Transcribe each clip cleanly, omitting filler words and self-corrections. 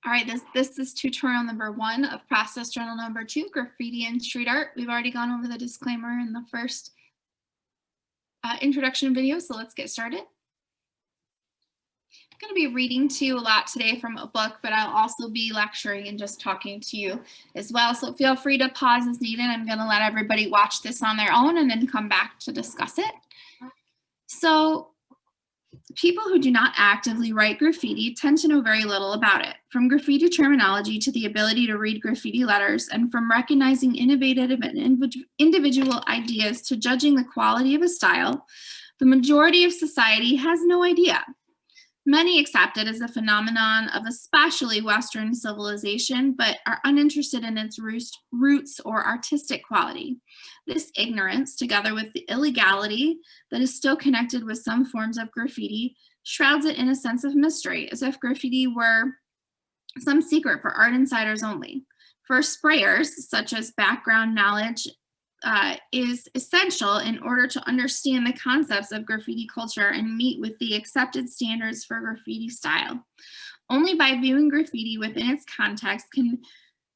All right, this is tutorial number 1 of process journal number 2, graffiti and street art. We've already gone over the disclaimer in the first introduction video, so let's get started. I'm going to be reading to you a lot today from a book, but I'll also be lecturing and just talking to you as well. So feel free to pause as needed. I'm going to let everybody watch this on their own and then come back to discuss it. So people who do not actively write graffiti tend to know very little about it, from graffiti terminology to the ability to read graffiti letters, and from recognizing innovative and individual ideas to judging the quality of a style. The majority of society has no idea. Many accept it as a phenomenon of especially Western civilization, but are uninterested in its roots or artistic quality. This ignorance, together with the illegality that is still connected with some forms of graffiti, shrouds it in a sense of mystery, as if graffiti were some secret for art insiders only. For sprayers, such as background knowledge is essential in order to understand the concepts of graffiti culture and meet with the accepted standards for graffiti style. Only by viewing graffiti within its context can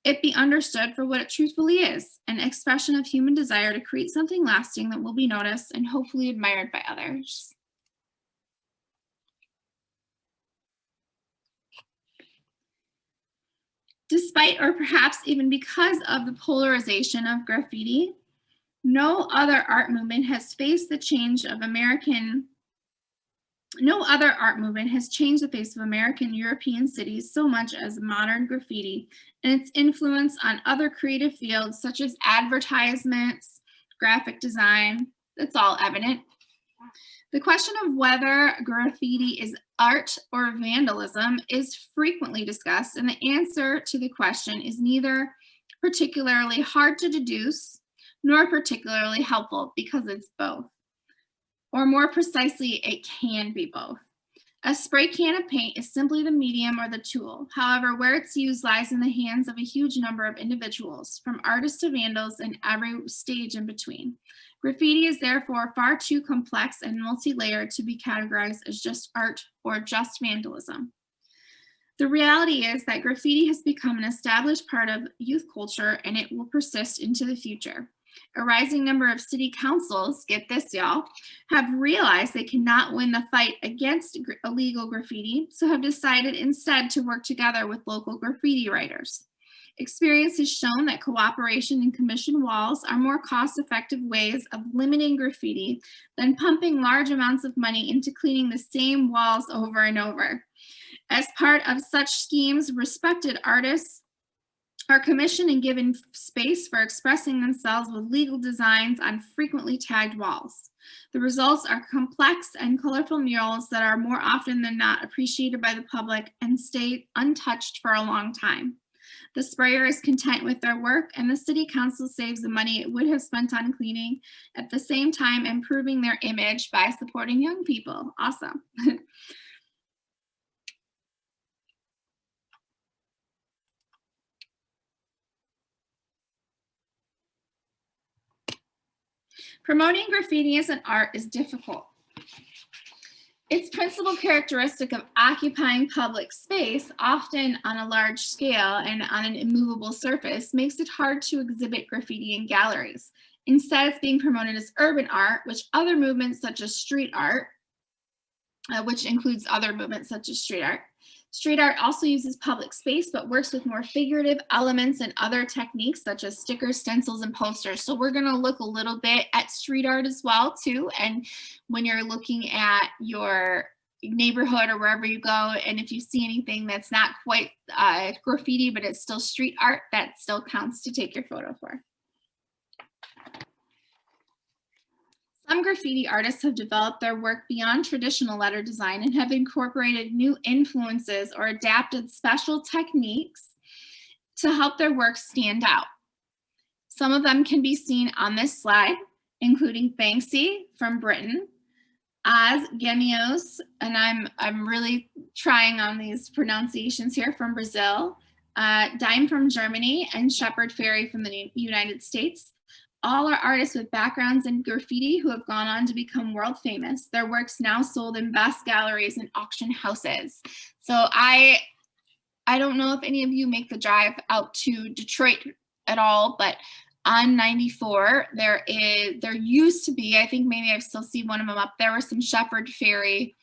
it be understood for what it truthfully is, an expression of human desire to create something lasting that will be noticed and hopefully admired by others. Despite, or perhaps even because of the polarization of graffiti, no other art movement has changed the face of American European cities so much as modern graffiti and its influence on other creative fields such as advertisements, graphic design. That's all evident. The question of whether graffiti is art or vandalism is frequently discussed, and the answer to the question is neither particularly hard to deduce nor particularly helpful, because it's both. Or more precisely, it can be both. A spray can of paint is simply the medium or the tool. However, where it's used lies in the hands of a huge number of individuals, from artists to vandals and every stage in between. Graffiti is therefore far too complex and multi-layered to be categorized as just art or just vandalism. The reality is that graffiti has become an established part of youth culture, and it will persist into the future. A rising number of city councils, get this y'all, have realized they cannot win the fight against illegal graffiti, so have decided instead to work together with local graffiti writers. Experience has shown that cooperation and commission walls are more cost-effective ways of limiting graffiti than pumping large amounts of money into cleaning the same walls over and over. As part of such schemes, respected artists are commissioned and given space for expressing themselves with legal designs on frequently tagged walls. The results are complex and colorful murals that are more often than not appreciated by the public and stay untouched for a long time. The sprayer is content with their work, and the city council saves the money it would have spent on cleaning, at the same time improving their image by supporting young people. Awesome. Promoting graffiti as an art is difficult. Its principal characteristic of occupying public space, often on a large scale and on an immovable surface, makes it hard to exhibit graffiti in galleries. Instead, it's being promoted as urban art, which other movements such as street art, which includes other movements such as street art. Street art also uses public space, but works with more figurative elements and other techniques such as stickers, stencils, and posters. So we're gonna look a little bit at street art as well too. And when you're looking at your neighborhood or wherever you go, and if you see anything that's not quite graffiti, but it's still street art, that still counts to take your photo for. Some graffiti artists have developed their work beyond traditional letter design and have incorporated new influences or adapted special techniques to help their work stand out. Some of them can be seen on this slide, including Banksy from Britain, As Genios, and I'm really trying on these pronunciations here, from Brazil, Dime from Germany, and Shepard Fairey from the United States. All are artists with backgrounds in graffiti who have gone on to become world famous. Their works now sold in best galleries and auction houses. So I I don't know if any of you make the drive out to Detroit at all, but on 94, there used to be, I think maybe I still see one of them up there, were some Shepherd Ferry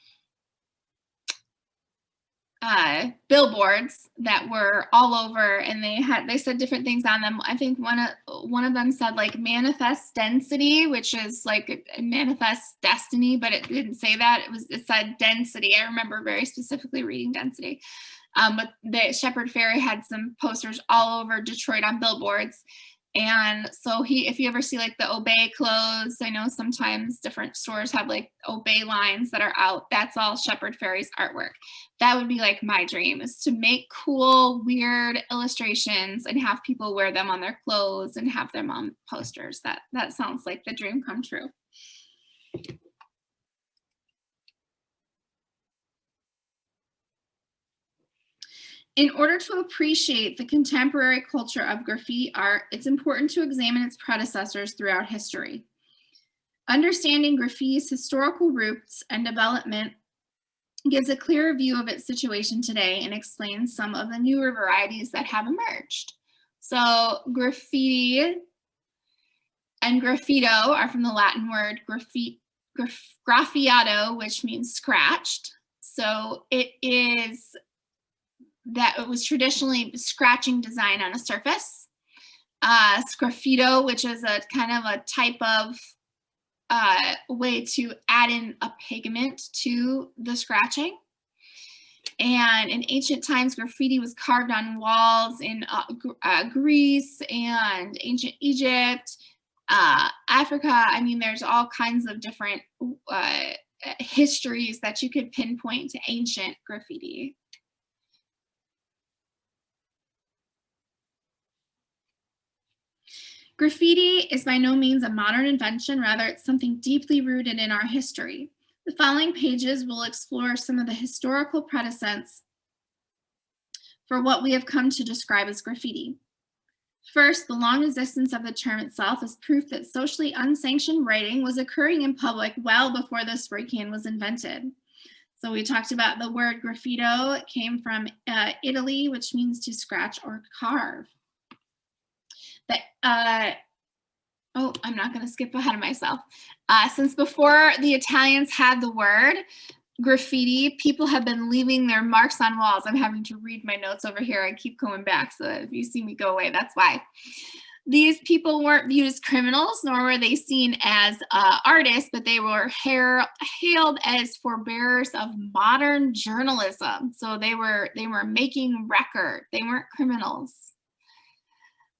billboards that were all over, and they said different things on them. I think one of them said like manifest density, which is like manifest destiny, but it didn't say that. It said density. I remember very specifically reading density. But the Shepherd Ferry had some posters all over Detroit on billboards. And so if you ever see like the Obey clothes, I know sometimes different stores have like Obey lines that are out. That's all Shepherd Ferry's artwork. That would be like my dream, is to make cool, weird illustrations and have people wear them on their clothes and have them on posters. That sounds like the dream come true. In order to appreciate the contemporary culture of graffiti art, it's important to examine its predecessors throughout history. Understanding graffiti's historical roots and development gives a clearer view of its situation today and explains some of the newer varieties that have emerged. So graffiti and graffito are from the Latin word graffiato, which means scratched. So it was traditionally scratching design on a surface. Sgraffito, which is a kind of a type of way to add in a pigment to the scratching. And in ancient times, graffiti was carved on walls in Greece and ancient Egypt, Africa. I mean, there's all kinds of different histories that you could pinpoint to ancient graffiti. Graffiti is by no means a modern invention, rather it's something deeply rooted in our history. The following pages will explore some of the historical precedents for what we have come to describe as graffiti. First, the long existence of the term itself is proof that socially unsanctioned writing was occurring in public well before the spray can was invented. So we talked about the word graffito. It came from Italy, which means to scratch or carve. I'm not going to skip ahead of myself. Since before the Italians had the word graffiti, people have been leaving their marks on walls. I'm having to read my notes over here. I keep going back, so if you see me go away, that's why. These people weren't viewed as criminals, nor were they seen as artists, but they were hailed as forebearers of modern journalism. So they were making record. They weren't criminals.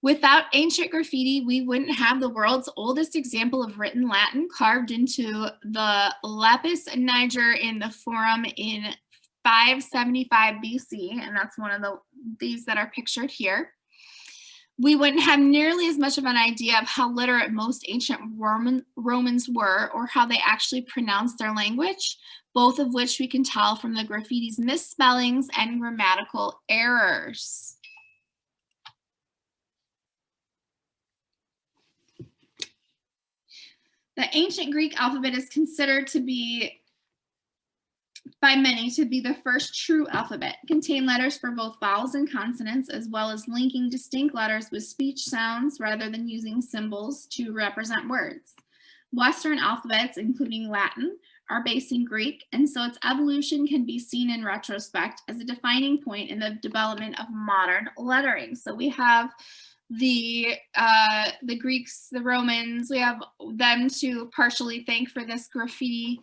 Without ancient graffiti, we wouldn't have the world's oldest example of written Latin carved into the lapis niger in the Forum in 575 BC, and that's one of these that are pictured here. We wouldn't have nearly as much of an idea of how literate most ancient Romans were, or how they actually pronounced their language, both of which we can tell from the graffiti's misspellings and grammatical errors. The ancient Greek alphabet is considered to be, by many, to be the first true alphabet. It contained letters for both vowels and consonants, as well as linking distinct letters with speech sounds rather than using symbols to represent words. Western alphabets, including Latin, are based in Greek, and so its evolution can be seen in retrospect as a defining point in the development of modern lettering. So we have the Greeks, the Romans, we have them to partially thank for this graffiti.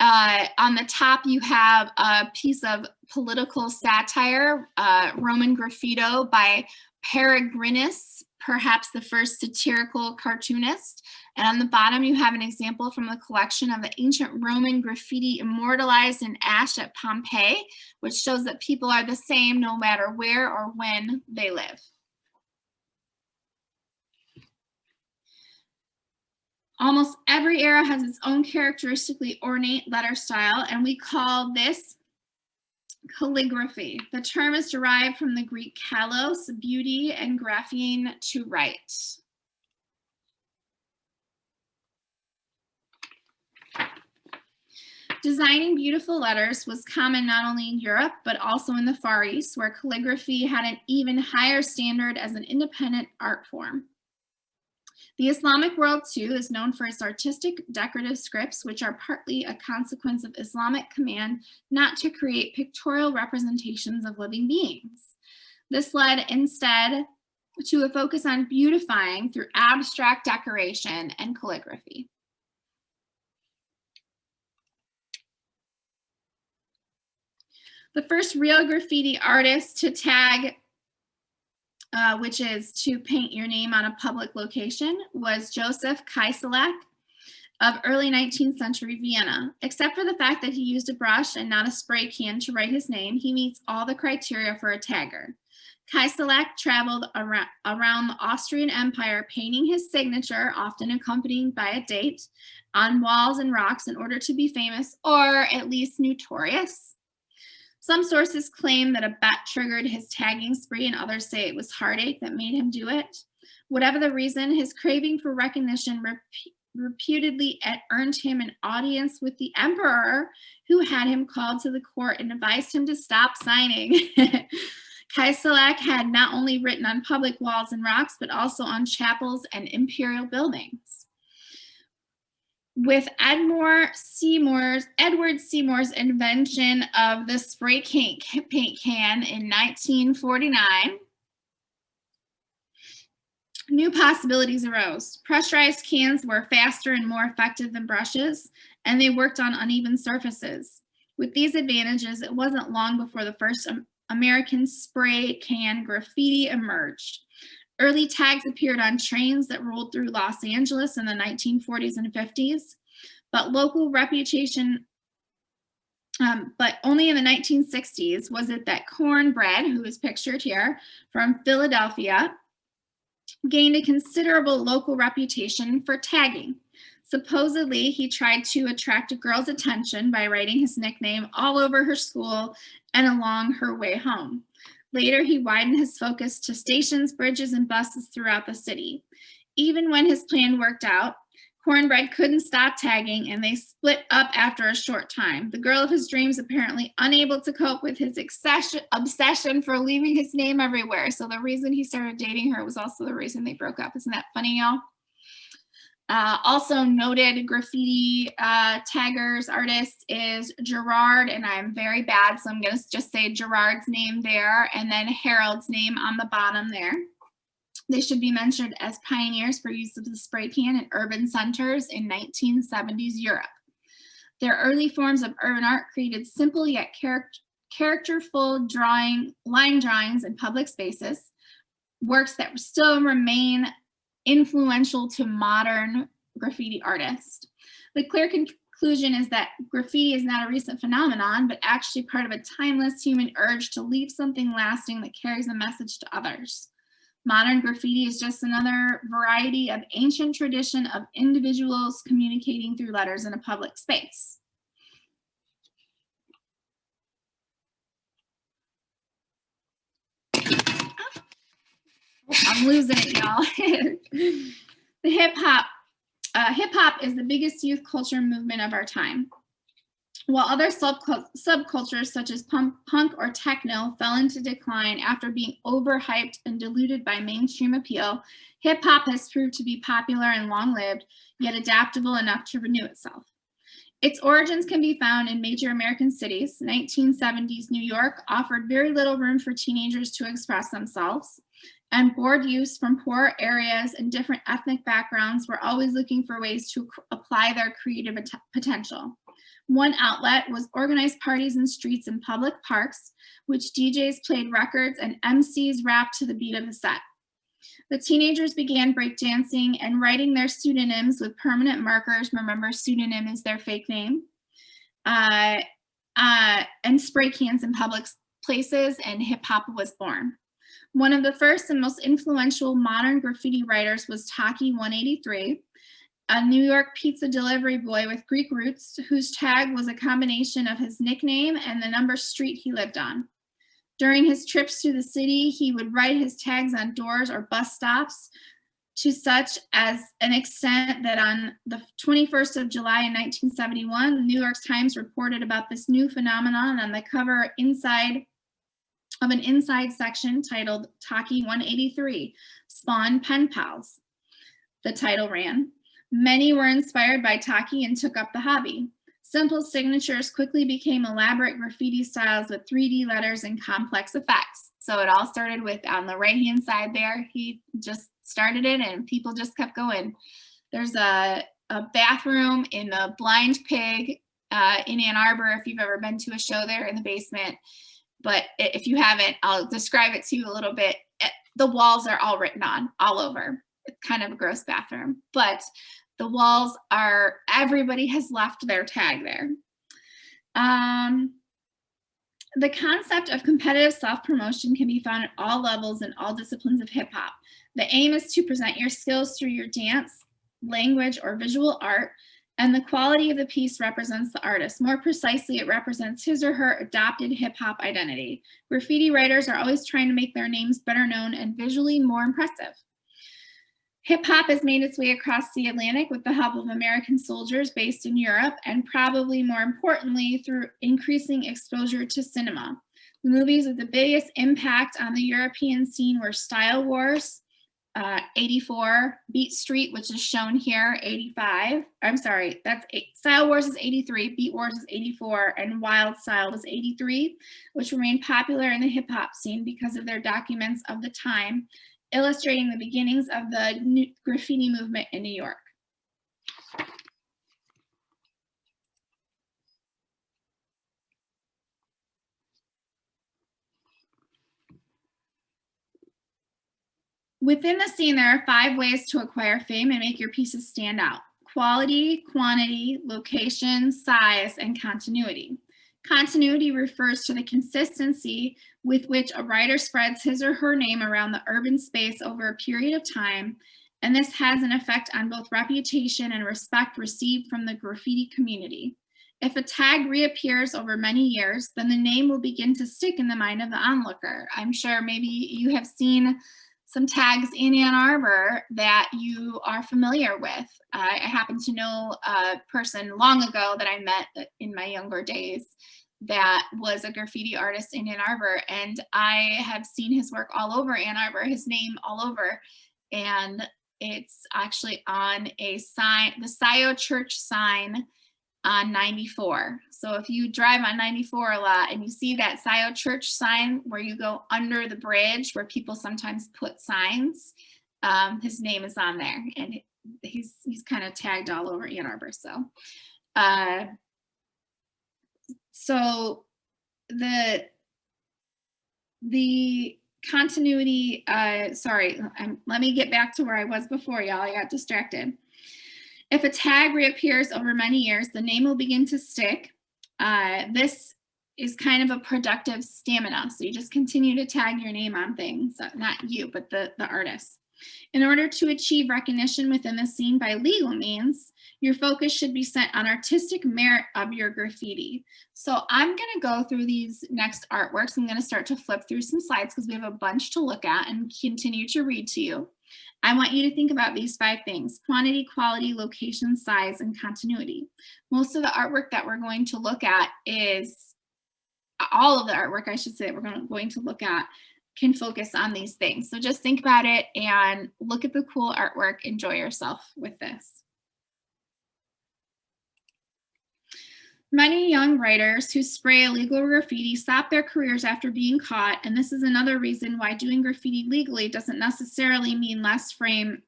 On the top, you have a piece of political satire, Roman Graffito by Peregrinus, perhaps the first satirical cartoonist. And on the bottom, you have an example from the collection of the ancient Roman graffiti immortalized in ash at Pompeii, which shows that people are the same no matter where or when they live. Almost every era has its own characteristically ornate letter style, and we call this calligraphy. The term is derived from the Greek kalos, beauty, and graphein, to write. Designing beautiful letters was common not only in Europe, but also in the Far East, where calligraphy had an even higher standard as an independent art form. The Islamic world, too, is known for its artistic decorative scripts, which are partly a consequence of Islamic command not to create pictorial representations of living beings. This led instead to a focus on beautifying through abstract decoration and calligraphy. The first real graffiti artist to tag, which is to paint your name on a public location, was Joseph Kieselak of early 19th century Vienna. Except for the fact that he used a brush and not a spray can to write his name, he meets all the criteria for a tagger. Kieselak traveled around the Austrian Empire, painting his signature, often accompanied by a date, on walls and rocks in order to be famous or at least notorious. Some sources claim that a bet triggered his tagging spree, and others say it was heartache that made him do it. Whatever the reason, his craving for recognition reputedly earned him an audience with the emperor, who had him called to the court and advised him to stop signing. Kieselak had not only written on public walls and rocks, but also on chapels and imperial buildings. With Edward Seymour's invention of the spray paint can in 1949, new possibilities arose. Pressurized cans were faster and more effective than brushes, and they worked on uneven surfaces. With these advantages, it wasn't long before the first American spray can graffiti emerged. Early tags appeared on trains that rolled through Los Angeles in the 1940s and 50s, but local reputation, but only in the 1960s was it that Cornbread, who is pictured here, from Philadelphia, gained a considerable local reputation for tagging. Supposedly, he tried to attract a girl's attention by writing his nickname all over her school and along her way home. Later, he widened his focus to stations, bridges, and buses throughout the city. Even when his plan worked out, Cornbread couldn't stop tagging, and they split up after a short time. The girl of his dreams apparently unable to cope with his obsession for leaving his name everywhere. So the reason he started dating her was also the reason they broke up. Isn't that funny, y'all? Also noted graffiti taggers artist is Gerard, and I'm very bad, so I'm going to just say Gerard's name there, and then Harold's name on the bottom there. They should be mentioned as pioneers for use of the spray can in urban centers in 1970s Europe. Their early forms of urban art created simple yet characterful line drawings in public spaces, works that still remain influential to modern graffiti artists. The clear conclusion is that graffiti is not a recent phenomenon, but actually part of a timeless human urge to leave something lasting that carries a message to others. Modern graffiti is just another variety of ancient tradition of individuals communicating through letters in a public space. I'm losing it, y'all. The hip hop is the biggest youth culture movement of our time. While other subcultures such as punk or techno fell into decline after being overhyped and diluted by mainstream appeal, hip hop has proved to be popular and long-lived, yet adaptable enough to renew itself. Its origins can be found in major American cities. 1970s New York offered very little room for teenagers to express themselves, and bored youths from poor areas and different ethnic backgrounds were always looking for ways to apply their creative potential. One outlet was organized parties in streets and public parks, which DJs played records and MCs rapped to the beat of a set. The teenagers began breakdancing and writing their pseudonyms with permanent markers. Remember, pseudonym is their fake name. And spray cans in public places, and hip hop was born. One of the first and most influential modern graffiti writers was Taki 183, a New York pizza delivery boy with Greek roots, whose tag was a combination of his nickname and the number street he lived on. During his trips through the city, he would write his tags on doors or bus stops to such as an extent that on the 21st of July in 1971, the New York Times reported about this new phenomenon on the cover of an inside section titled Taki 183, Spawn Pen Pals. The title ran, "Many were inspired by Taki and took up the hobby. Simple signatures quickly became elaborate graffiti styles with 3D letters and complex effects." So it all started with, on the right-hand side there, he just started it and people just kept going. There's a bathroom in the Blind Pig in Ann Arbor, if you've ever been to a show there, in the basement. But if you haven't, I'll describe it to you a little bit. The walls are all written on, all over. It's kind of a gross bathroom, but the walls are, everybody has left their tag there. The concept of competitive self-promotion can be found at all levels in all disciplines of hip hop. The aim is to present your skills through your dance, language, or visual art, and the quality of the piece represents the artist. More precisely, it represents his or her adopted hip hop identity. Graffiti writers are always trying to make their names better known and visually more impressive. Hip hop has made its way across the Atlantic with the help of American soldiers based in Europe, and probably more importantly, through increasing exposure to cinema. The movies with the biggest impact on the European scene were Style Wars, 84, Beat Street, which is shown here, 85. I'm sorry, Style Wars is 83, Beat Wars is 84, and Wild Style was 83, which remained popular in the hip hop scene because of their documents of the time, illustrating the beginnings of the graffiti movement in New York. Within the scene, there are 5 ways to acquire fame and make your pieces stand out: quality, quantity, location, size, and continuity. Continuity refers to the consistency with which a writer spreads his or her name around the urban space over a period of time, and this has an effect on both reputation and respect received from the graffiti community. If a tag reappears over many years, then the name will begin to stick in the mind of the onlooker. I'm sure maybe you have seen some tags in Ann Arbor that you are familiar with. I happen to know a person long ago that I met in my younger days that was a graffiti artist in Ann Arbor, and I have seen his work all over Ann Arbor, his name all over, and it's actually on a sign, the Scioto Church sign on 94. So if you drive on 94 a lot and you see that Scioto Church sign where you go under the bridge where people sometimes put signs, his name is on there, and he's kind of tagged all over Ann Arbor. So the continuity, let me get back to where I was before, y'all. I got distracted. If a tag reappears over many years, the name will begin to stick. This is kind of a productive stamina. So you just continue to tag your name on things, not you, but the artist. In order to achieve recognition within the scene by legal means, your focus should be set on artistic merit of your graffiti. So I'm going to go through these next artworks. I'm going to start to flip through some slides because we have a bunch to look at and continue to read to you. I want you to think about these 5 things: quantity, quality, location, size, and continuity. Most of the artwork that we're going to look at is, all of the artwork, I should say, that we're going to look at can focus on these things. So just think about it and look at the cool artwork. Enjoy yourself with this. Many young writers who spray illegal graffiti stop their careers after being caught, and this is another reason why doing graffiti legally doesn't necessarily mean less fame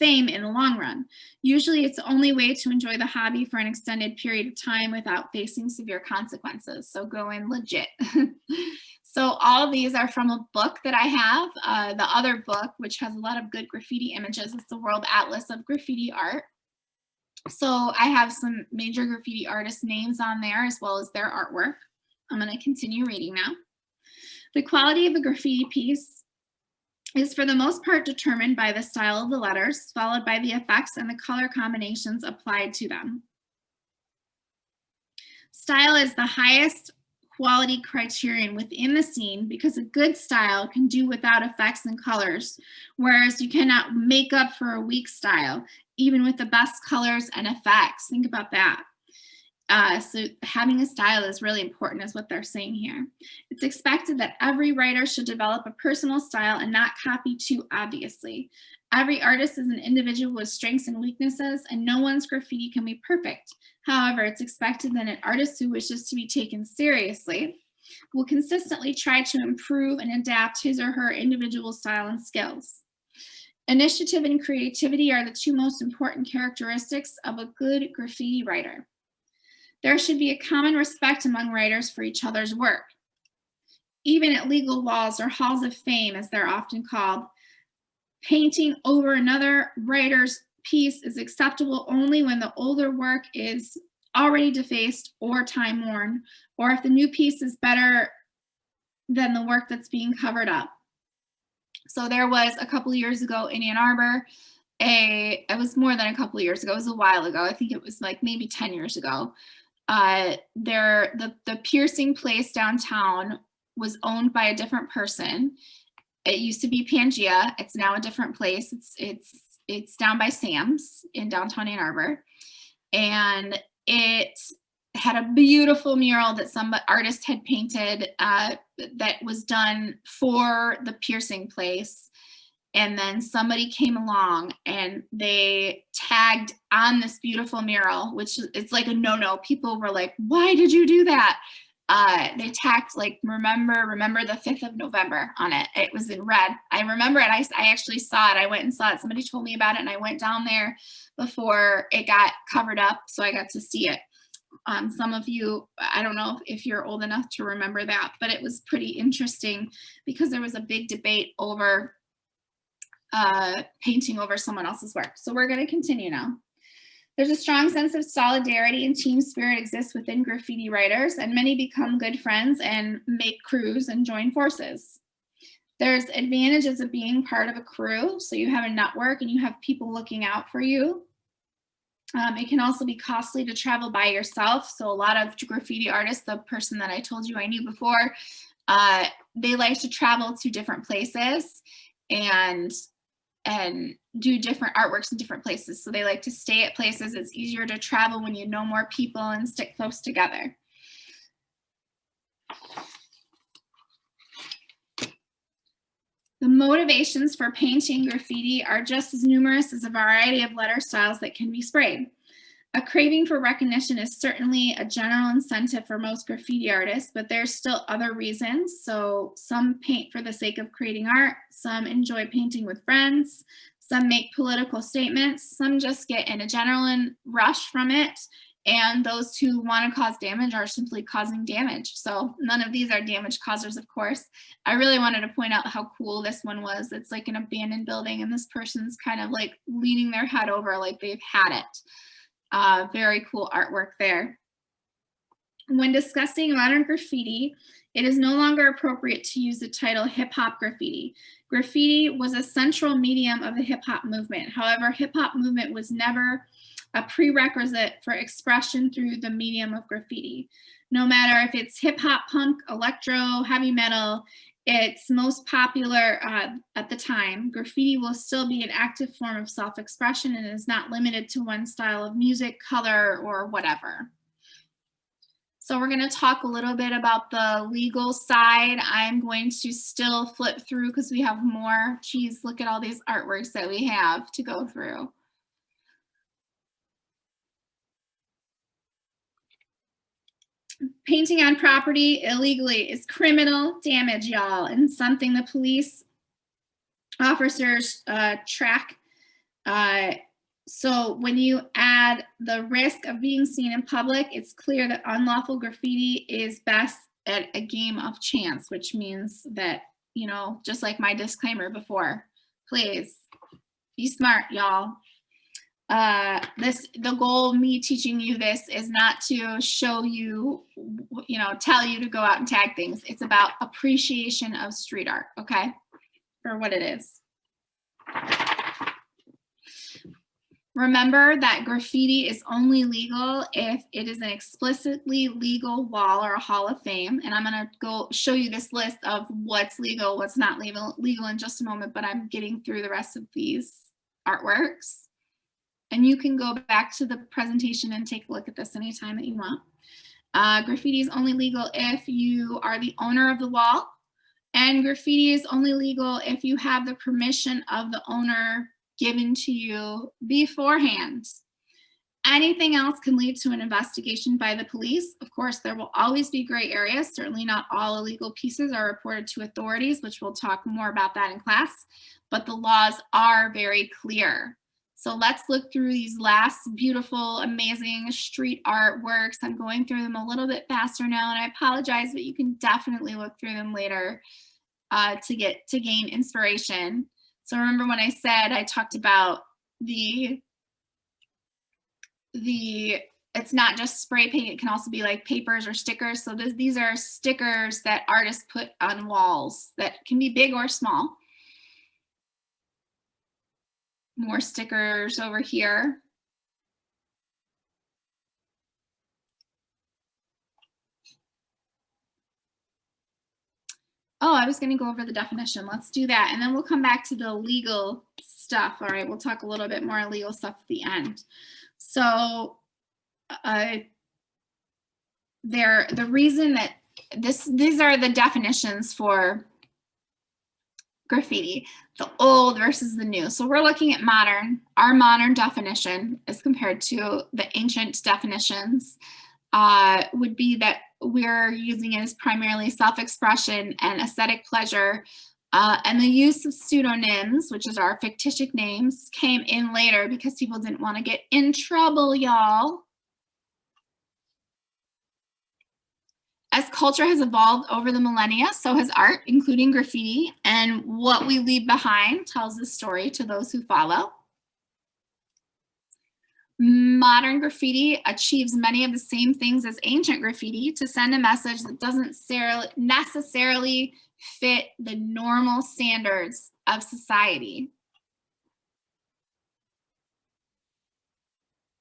in the long run. Usually it's the only way to enjoy the hobby for an extended period of time without facing severe consequences. So go in legit. So all of these are from a book that I have. The other book, which has a lot of good graffiti images, is the World Atlas of Graffiti Art. So I have some major graffiti artist names on there as well as their artwork. I'm going to continue reading now. The quality of a graffiti piece is for the most part determined by the style of the letters, followed by the effects and the color combinations applied to them. Style is the highest quality criterion within the scene because a good style can do without effects and colors, whereas you cannot make up for a weak style, even with the best colors and effects. Think about that. So having a style is really important, is what they're saying here. It's expected that every writer should develop a personal style and not copy too obviously. Every artist is an individual with strengths and weaknesses, and no one's graffiti can be perfect. However, it's expected that an artist who wishes to be taken seriously will consistently try to improve and adapt his or her individual style and skills. Initiative and creativity are the two most important characteristics of a good graffiti writer. There should be a common respect among writers for each other's work. Even at legal walls or halls of fame, as they're often called, painting over another writer's piece is acceptable only when the older work is already defaced or time-worn, or if the new piece is better than the work that's being covered up. So there was a couple of years ago in Ann Arbor, it was more than a couple of years ago, it was a while ago, I think it was like maybe 10 years ago. The piercing place downtown was owned by a different person. It used to be Pangea. It's now a different place. It's down by Sam's in downtown Ann Arbor, and it had a beautiful mural that some artist had painted that was done for the piercing place. And then somebody came along and they tagged on this beautiful mural, which it's like a no-no. People were like, why did you do that? They tacked like, remember the 5th of November on it. It was in red. I remember it. I actually saw it. I went and saw it. Somebody told me about it and I went down there before it got covered up. So I got to see it. Some of you, I don't know if you're old enough to remember that, but it was pretty interesting because there was a big debate over painting over someone else's work. So we're going to continue now. There's a strong sense of solidarity and team spirit exists within graffiti writers, and many become good friends and make crews and join forces. There's advantages of being part of a crew. So you have a network and you have people looking out for you. It can also be costly to travel by yourself. So a lot of graffiti artists, the person that I told you I knew before, they like to travel to different places and do different artworks in different places. So they like to stay at places. It's easier to travel when you know more people and stick close together. The motivations for painting graffiti are just as numerous as a variety of letter styles that can be sprayed. A craving for recognition is certainly a general incentive for most graffiti artists, but there's still other reasons. So some paint for the sake of creating art, some enjoy painting with friends, some make political statements, some just get an adrenaline rush from it, and those who want to cause damage are simply causing damage. So none of these are damage causers, of course. I really wanted to point out how cool this one was. It's like an abandoned building, and this person's kind of like leaning their head over like they've had it. Very cool artwork there. When discussing modern graffiti, it is no longer appropriate to use the title hip-hop graffiti. Graffiti was a central medium of the hip-hop movement. However, hip-hop movement was never a prerequisite for expression through the medium of graffiti. No matter if it's hip-hop, punk, electro, heavy metal, it's most popular at the time, graffiti will still be an active form of self-expression and is not limited to one style of music, color, or whatever. So we're going to talk a little bit about the legal side. I'm going to still flip through because we have more. Geez, look at all these artworks that we have to go through. Painting on property illegally is criminal damage, y'all, and something the police officers track. So when you add the risk of being seen in public, it's clear that unlawful graffiti is best at a game of chance, which means that, you know, just like my disclaimer before, please be smart, y'all. The goal of me teaching you this is not to show you, you know, tell you to go out and tag things. It's about appreciation of street art, okay, for what it is. Remember that graffiti is only legal if it is an explicitly legal wall or a hall of fame. And I'm going to go show you this list of what's legal, what's not legal in just a moment, but I'm getting through the rest of these artworks. And you can go back to the presentation and take a look at this anytime that you want. Graffiti is only legal if you are the owner of the wall. And graffiti is only legal if you have the permission of the owner given to you beforehand. Anything else can lead to an investigation by the police. Of course, there will always be gray areas. Certainly not all illegal pieces are reported to authorities, which we'll talk more about that in class, but the laws are very clear. So let's look through these last beautiful, amazing street artworks. I'm going through them a little bit faster now, and I apologize, but you can definitely look through them later to gain inspiration. So remember when I said I talked about it's not just spray paint, it can also be like papers or stickers. So these are stickers that artists put on walls that can be big or small. More stickers over here. Oh, I was going to go over the definition. Let's do that. And then we'll come back to the legal stuff. All right, we'll talk a little bit more legal stuff at the end. So the reason that these are the definitions for graffiti, the old versus the new. So we're looking at modern. Our modern definition as compared to the ancient definitions would be that we're using it as primarily self-expression and aesthetic pleasure. And the use of pseudonyms, which is our fictitious names, came in later because people didn't want to get in trouble, y'all. As culture has evolved over the millennia, so has art, including graffiti, and what we leave behind tells the story to those who follow. Modern graffiti achieves many of the same things as ancient graffiti to send a message that doesn't necessarily fit the normal standards of society.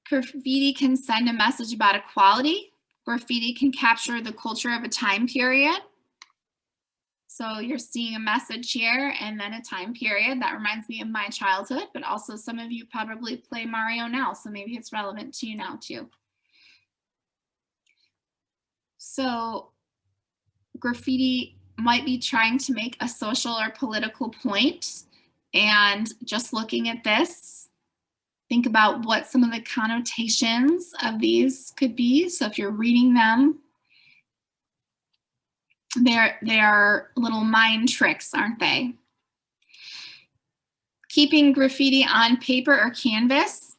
Graffiti can send a message about equality. Graffiti can capture the culture of a time period. So you're seeing a message here and then a time period. That reminds me of my childhood, but also some of you probably play Mario now, so maybe it's relevant to you now too. So graffiti might be trying to make a social or political point, and just looking at this, think about what some of the connotations of these could be. So if you're reading them, they are little mind tricks, aren't they? Keeping graffiti on paper or canvas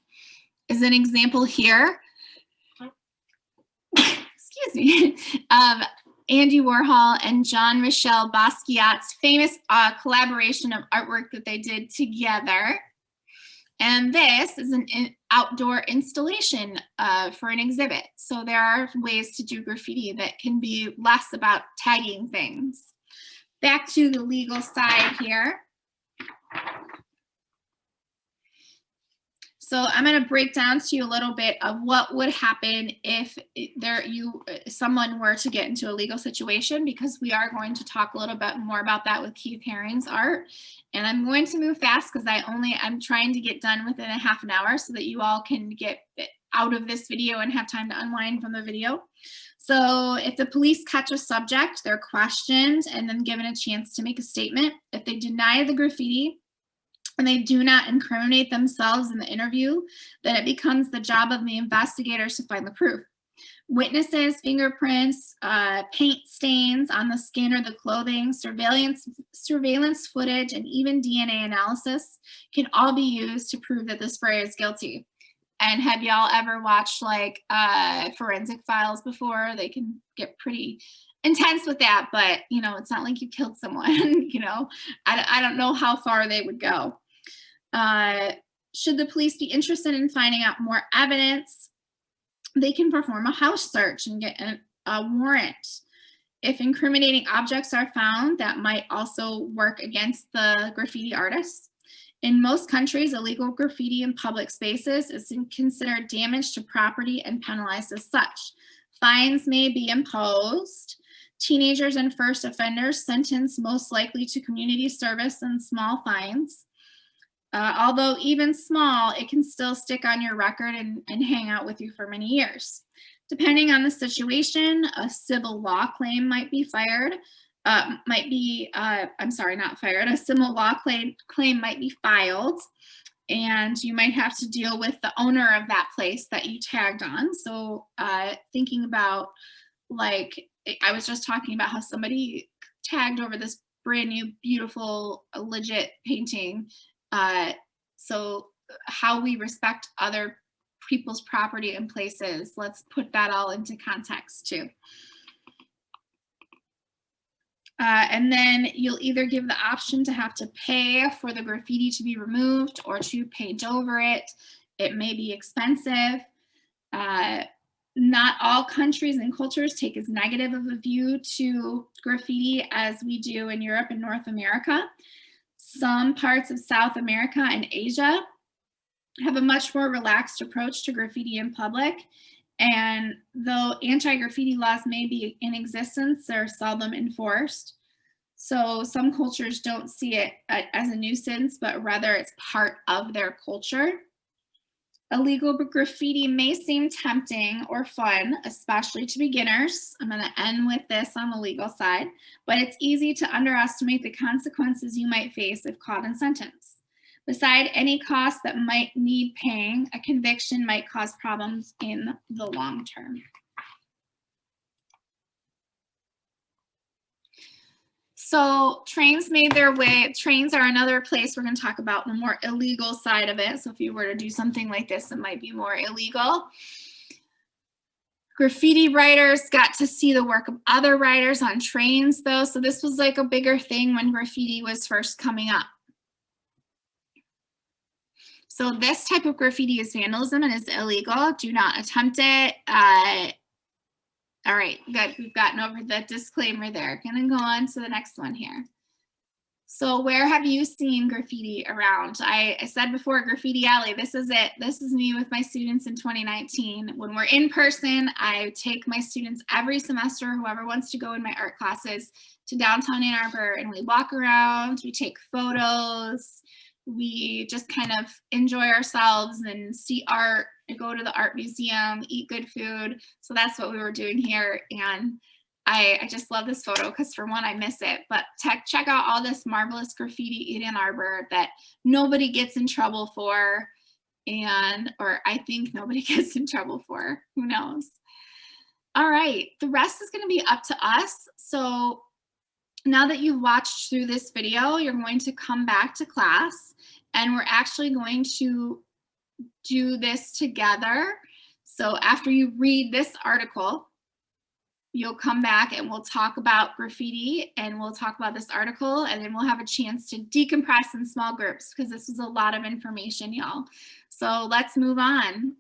is an example here. Excuse me. Of Andy Warhol and Jean-Michel Basquiat's famous collaboration of artwork that they did together. And this is an outdoor installation for an exhibit. So there are ways to do graffiti that can be less about tagging things. Back to the legal side here. So I'm going to break down to you a little bit of what would happen if someone were to get into a legal situation, because we are going to talk a little bit more about that with Keith Haring's art. And I'm going to move fast because I'm trying to get done within a half an hour so that you all can get out of this video and have time to unwind from the video. So if the police catch a subject, they're questioned and then given a chance to make a statement. If they deny the graffiti and they do not incriminate themselves in the interview, then it becomes the job of the investigators to find the proof. Witnesses, fingerprints, paint stains on the skin or the clothing, surveillance footage, and even DNA analysis can all be used to prove that the sprayer is guilty. And have y'all ever watched like forensic files before? They can get pretty intense with that, but you know, it's not like you killed someone. You know, I don't know how far they would go. Should the police be interested in finding out more evidence, they can perform a house search and get a warrant. If incriminating objects are found, that might also work against the graffiti artists. In most countries, illegal graffiti in public spaces is considered damage to property and penalized as such. Fines may be imposed. Teenagers and first offenders sentenced most likely to community service and small fines. Although even small, it can still stick on your record and hang out with you for many years. Depending on the situation, a civil law claim might be fired. Not fired. A civil law claim might be filed, and you might have to deal with the owner of that place that you tagged on. So thinking about, like, I was just talking about how somebody tagged over this brand new, beautiful, legit painting. So how we respect other people's property and places, let's put that all into context too. And then you'll either give the option to have to pay for the graffiti to be removed or to paint over it. It may be expensive. Not all countries and cultures take as negative of a view to graffiti as we do in Europe and North America. Some parts of South America and Asia have a much more relaxed approach to graffiti in public. And though anti-graffiti laws may be in existence, they're seldom enforced. So some cultures don't see it as a nuisance, but rather it's part of their culture. Illegal graffiti may seem tempting or fun, especially to beginners. I'm going to end with this on the legal side, but it's easy to underestimate the consequences you might face if caught and sentenced. Beside any costs that might need paying, a conviction might cause problems in the long term. So trains made their way. Trains are another place we're going to talk about the more illegal side of it. So if you were to do something like this, it might be more illegal. Graffiti writers got to see the work of other writers on trains, though. So this was like a bigger thing when graffiti was first coming up. So this type of graffiti is vandalism and is illegal. Do not attempt it. All right, good. We've gotten over the disclaimer there. Gonna go on to the next one here. So where have you seen graffiti around? I said before, Graffiti Alley. This is it. This is me with my students in 2019. When we're in person, I take my students every semester, whoever wants to go in my art classes, to downtown Ann Arbor, and we walk around, we take photos, we just kind of enjoy ourselves and see art, and go to the art museum, eat good food. So that's what we were doing here. And I just love this photo because, for one, I miss it. But check out all this marvelous graffiti in Ann Arbor that nobody gets in trouble for. Or I think nobody gets in trouble for. Who knows? All right. The rest is going to be up to us. So now that you've watched through this video, you're going to come back to class, and we're actually going to do this together. So after you read this article, you'll come back and we'll talk about graffiti, and we'll talk about this article, and then we'll have a chance to decompress in small groups because this was a lot of information, y'all. So let's move on.